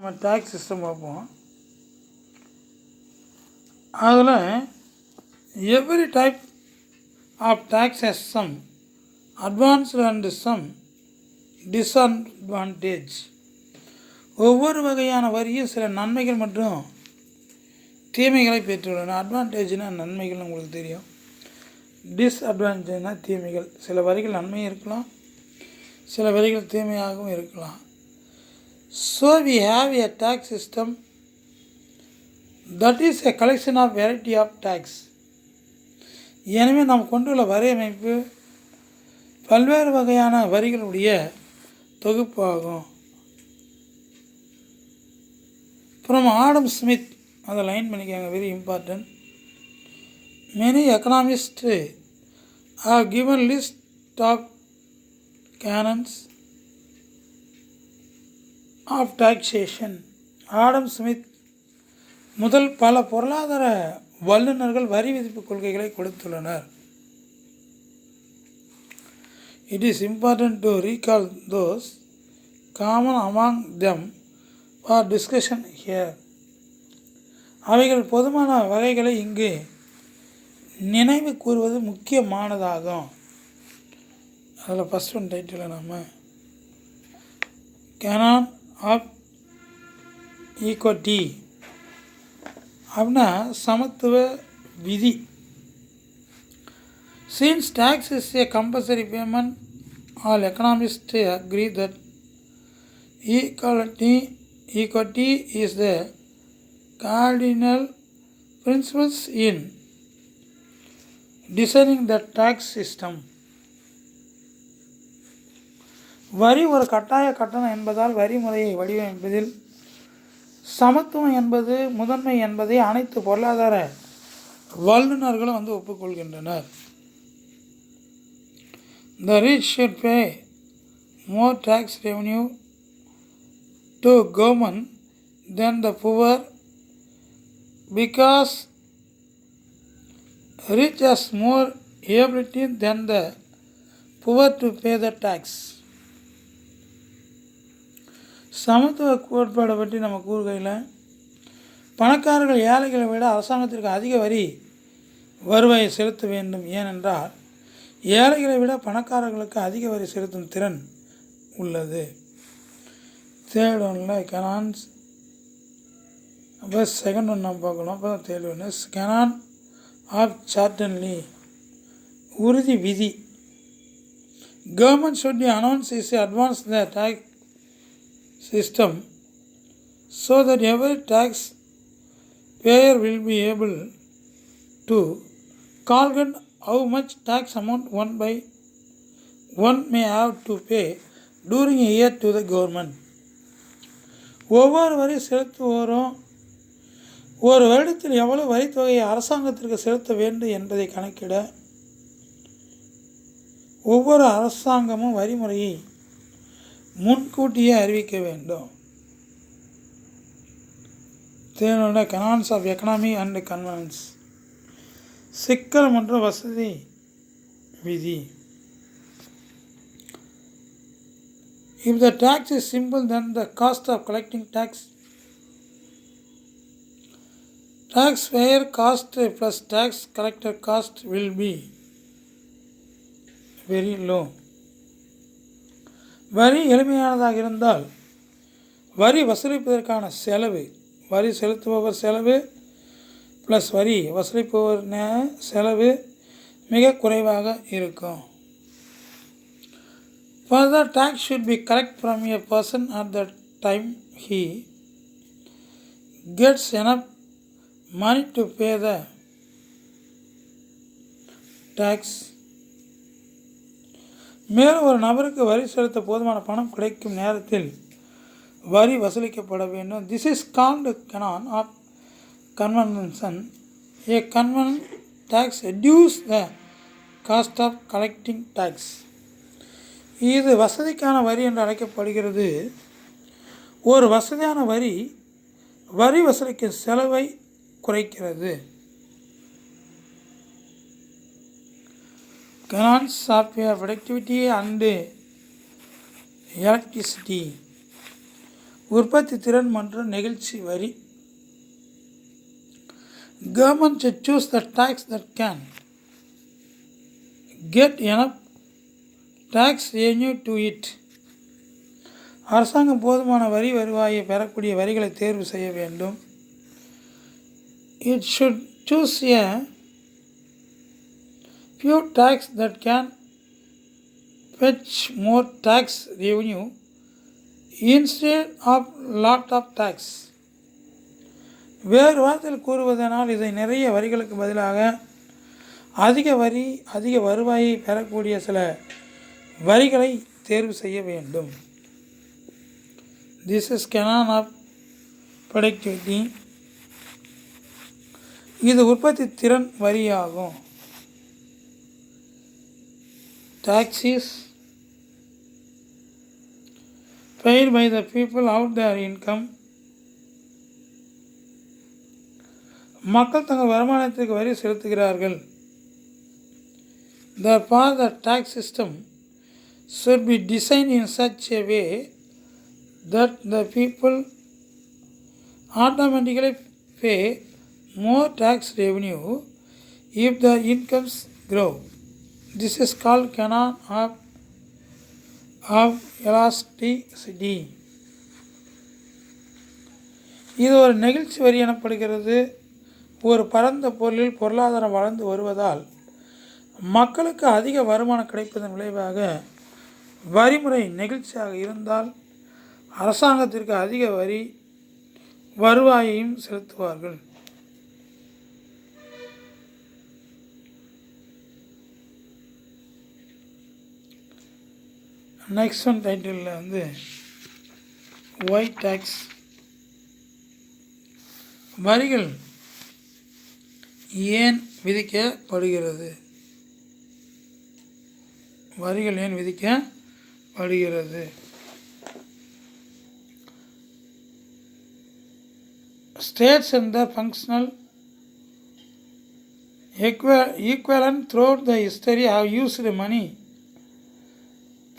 நம்ம tax system பார்ப்போம். அதில் every type of tax has some advanced and some disadvantage. ஒவ்வொரு வகையான வரியும் சில நன்மைகள் மற்றும் தீமைகளை பெற்றுள்ளன. அட்வான்டேஜ்னால் நன்மைகள் உங்களுக்கு தெரியும், டிஸ்அட்வான்டேஜ்னால் தீமைகள். சில வரிகள் நன்மையும் இருக்கலாம், சில வரிகள் தீமையாகவும் இருக்கலாம். So we have a tax system that is a collection of variety of tax. எனவே நாம் கொண்டுள்ள வரி அமைப்பு பல்வேறு வகையான வரிகளுடைய தொகுப்பு ஆகும். From Adam Smith, அதை லைன் பண்ணிக்காங்க, very important. Many economists have given list of canons of taxation. Adam Smith முதல் பல பொருளாதார வல்லுநர்கள் வரி விதிப்பு கொள்கைகளை கொடுத்துள்ளனர். It is important to recall those common among them for discussion here. அவைகள் பொதுவான வகைகளை இங்கு நினைவு கூறுவது முக்கியமானதாகும். அதில் ஃபஸ்ட் ஒன் டைட்டில் நம்ம கேனான் ஆஃப் ஈக்விட்டி அப்படின்னா சமத்துவ விதி. Since tax is a compulsory payment, all economists agree that equity is the cardinal principles in designing the tax system. வரி ஒரு கட்டாய கட்டணம் என்பதால் வரி முறையை வடிவமைப்பதில் சமத்துவம் என்பது முதன்மை என்பதை அனைத்து பொருளாதார வல்லுநர்களும் ஒப்புக்கொள்கின்றனர். The rich should pay more tax revenue to government than the poor because rich has more ability than the poor to pay the tax. சமத்துவ கோட்பாடை பற்றி நம்ம கூறுகையில் பணக்காரர்கள் ஏழைகளை விட அரசாங்கத்திற்கு அதிக வரி வருவாயை செலுத்த வேண்டும். ஏனென்றால் ஏழைகளை விட பணக்காரர்களுக்கு அதிக வரி செலுத்தும் திறன் உள்ளது. தேர்ட் ஒன்னில் கெனான்ஸ், அப்போ செகண்ட் ஒன் நம்ம பார்க்கணும். அப்போ தேர்ட் ஒன்று கெனான் ஆஃப் சார்டன்லி, உறுதி விதி. Government should be announce is advance the tax system so that every tax payer will be able to calculate how much tax amount one may have to pay during a year to the government. ஒவ்வொரு வரி செலுத்துவோரும் ஒரு வருடத்தில் எவ்வளவு வரித்தொகையை அரசாங்கத்திற்கு செலுத்த வேண்டும் என்பதை கணக்கிட ஒவ்வொரு அரசாங்கமும் வரிமுறையை முன்கூட்டியே அறிவிக்க வேண்டும். தேவையான கனான்ஸ் ஆஃப் எக்கனாமி அண்ட் கன்வென்ஸ், சிக்கல் மற்றும் வசதி விதி. If the tax is simple, then the cost of collecting taxpayer cost plus tax collector cost will be very low. வரி எளிமையானதாக இருந்தால் வரி வசூலிப்பதற்கான செலவு, வரி செலுத்துபவர் செலவு ப்ளஸ் வரி வசூலிப்பவர் செலவு மிக குறைவாக இருக்கும். Further, tax should be collected from a person at the time he gets enough money to pay the tax. மேலும் ஒரு நபருக்கு வரி செலுத்த போதுமான பணம் கிடைக்கும் நேரத்தில் வரி வசூலிக்கப்பட வேண்டும். This is called canon of convention. A convention tax reduce the cost of collecting tax. இது வசதிக்கான வரி என்று அழைக்கப்படுகிறது. ஒரு வசதியான வரி வரி வசூலிக்கும் செலவை குறைக்கிறது. Canons of productivity and electricity. உற்பத்தி திறன் மற்றும் நெகிழ்ச்சி வரி. Government should choose the tax that can get enough tax revenue to it. அரசாங்கம் போதுமான வரி வருவாயை பெறக்கூடிய வரிகளை தேர்வு செய்ய வேண்டும். It should choose a few tax that can fetch more tax revenue instead of lot of tax. வேறு வார்த்தையில் கூறுவதனால் இதை நிறைய வரிகளுக்கு பதிலாக அதிக வருவாயை பெறக்கூடிய சில வரிகளை தேர்வு செய்ய வேண்டும். This is canon of productivity. இது உற்பத்தி திறன் வரியாகும். Taxes paid by the people out their income. மக்கள் தங்கள் வருமானத்திற்கு வரி செலுத்துகிறார்கள். Therefore, the tax system should be designed in such a way that the people automatically pay more tax revenue if their incomes grow. This is called canon of elasticity. இது ஒரு நெகிழ்ச்சி வரி எனப்படுகிறது. ஒரு பரந்த பொருளில் பொருளாதாரம் வளர்ந்து வருவதால் மக்களுக்கு அதிக வருமானம் கிடைப்பதன் விளைவாக வரிமுறை நெகிழ்ச்சியாக இருந்தால் அரசாங்கத்திற்கு அதிக வருவாயையும் செலுத்துவார்கள். நெக்ஸ்ட் ஒன் டைட்டிலில் ஒய் டேக்ஸ். வரிகள் ஏன் விதிக்கப்படுகிறது? வரிகள் ஏன் விதிக்கப்படுகிறது? States and the functional equivalent throughout the history have used money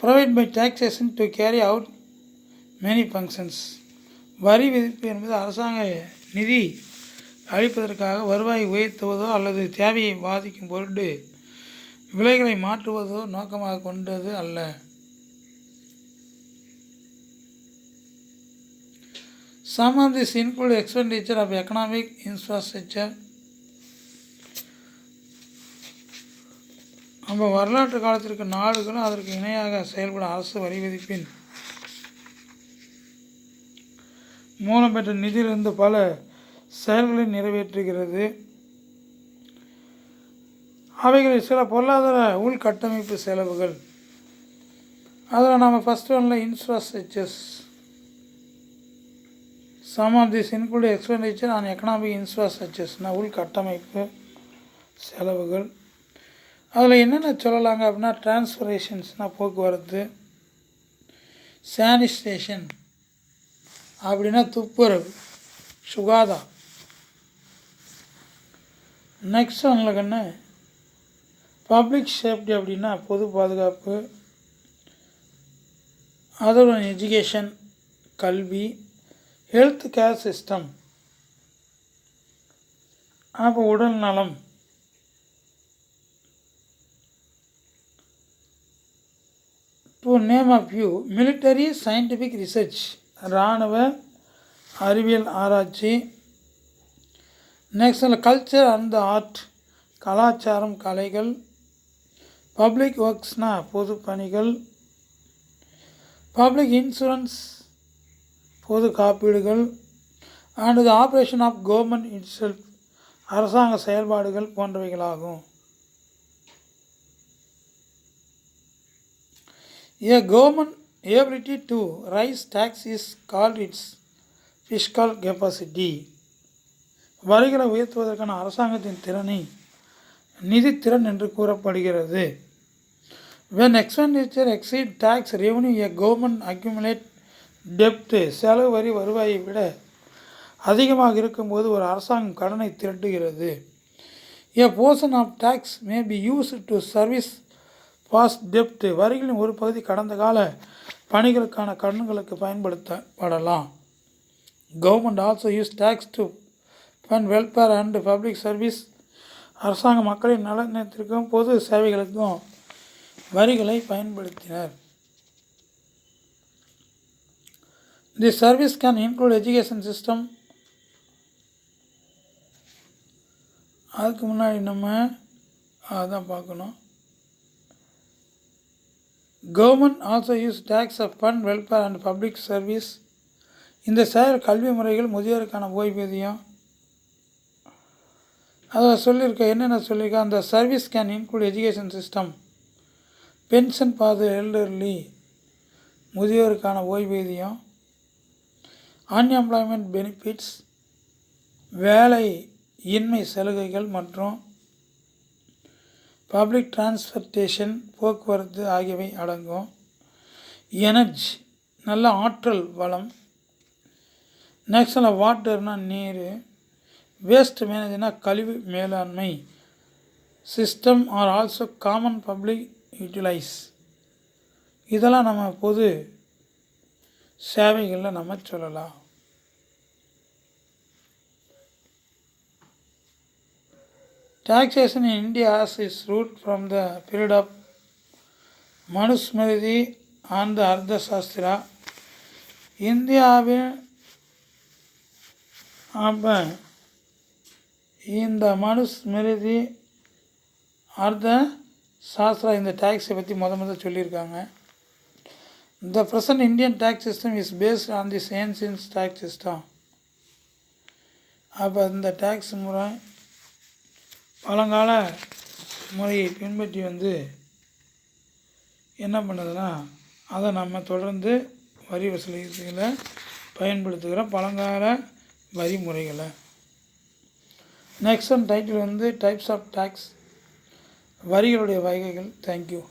provided by taxation to carry out many functions. வரி விதிப்பு என்பது அரசாங்க நிதி அளிப்பதற்காக வருவாயை உயர்த்துவதோ அல்லது தேவையை பாதிக்கும் பொருட்டு விலைகளை மாற்றுவதோ நோக்கமாக கொண்டது அல்ல. Some of this include expenditure of economic infrastructure. நம்ம வரலாற்று காலத்திற்கு நாடுகளும் அதற்கு இணையாக செயல்படும் அரசு வரி விதிப்பின் மூலம் பெற்ற நிதியிலிருந்து பல செயல்களை நிறைவேற்றுகிறது. அவைகளில் சில பொருளாதார உள்கட்டமைப்பு செலவுகள். அதில் நம்ம ஃபஸ்ட் ஒன்றில் infrastructures. Some of this include expenditure on economic இன்ஃப்ராஸ்ட்ரக்சர்ஸ்னால் உள்கட்டமைப்பு செலவுகள். அதில் என்னென்ன சொல்லலாங்க அப்படின்னா டிரான்ஸ்போரேஷன்ஸ்னால் போக்குவரத்து, சானிடேஷன் அப்படின்னா துப்புரவு, சுகாதாரம். நெக்ஸ்ட் ஒன்றுல பப்ளிக் சேஃப்டி அப்படின்னா பொது பாதுகாப்பு, அதோட எஜுகேஷன் கல்வி, ஹெல்த் கேர் சிஸ்டம் அப்போ உடல் நலம், to name of you. Military scientific research இராணுவ அறிவியல் ஆராய்ச்சி. நெக்ஸ்ட் கல்ச்சர் அண்ட் ஆர்ட் கலாச்சாரம் கலைகள். பப்ளிக் ஒர்க்ஸ்னால் பொது பணிகள். பப்ளிக் இன்சூரன்ஸ் பொது காப்பீடுகள். And the operation of government itself அரசாங்க செயல்பாடுகள் போன்றவைகளாகும். A government ability to raise tax is called its fiscal capacity. வரிகளை உயர்த்துவதற்கான அரசாங்கத்தின் திறனை நிதித்திறன் என்று கூறப்படுகிறது. When expenditure exceed tax revenue, a government accumulate debt. செலவு வரி வருவாயை விட அதிகமாக இருக்கும்போது ஒரு அரசாங்கம் கடனை திரட்டுகிறது. A portion of tax may be used to service past debt. வரிகளின் ஒரு பகுதி கடந்த கால பணிகளுக்கான கடன்களுக்கு பயன்படுத்தப்படலாம். Government also use tax to fund welfare and public service. அரசாங்க மக்களின் நலனத்திற்கும் பொது சேவைகளுக்கும் வரிகளை பயன்படுத்தினர். The service can include education system. அதுக்கு முன்னாடி நம்ம அதான் பார்க்கணும். Government also use tax of fund welfare and public service. இந்த செயல் கல்வி முறைகள் முதியோருக்கான ஓய்வூதியம் அதை சொல்லியிருக்க என்னென்ன சொல்லியிருக்க அந்த service can include education system, pension for the elderly முதியோருக்கான ஓய்வூதியம், அன்எம்ப்ளாய்மெண்ட் பெனிஃபிட்ஸ் வேலை இன்மை சலுகைகள் மற்றும் பப்ளிக் டிரான்ஸ்போர்ட்டேஷன் போக்குவரத்து ஆகியவை அடங்கும். எனர்ஜி நல்ல ஆற்றல் வளம், நெக்ஸ்டில் வாட்டர்னால் நீர், வேஸ்ட் மேனேஜ்னால் கழிவு மேலாண்மை, system are also common public utilise. இதெல்லாம் நம்ம பொது சேவைகளில் நம்ம சொல்லலாம். Taxation in India has its root from the period of Manusmriti and the Ardhashastra. இந்தியாவில் அப்போ இந்த மனுஸ்மிருதி அர்த்த சாஸ்திரா இந்த டேக்ஸை பற்றி முதல்ல சொல்லியிருக்காங்க. The present Indian tax system is based on this ancient tax system. அப்போ இந்த டேக்ஸ் முறை பழங்கால முறையை பின்பற்றி என்ன பண்ணுதுன்னா அதை நம்ம தொடர்ந்து வரி வசூலிகளை பயன்படுத்துகிறோம் பழங்கால வரி முறைகளை. Next title types of tax வரிகளுடைய வகைகள். தேங்க்யூ.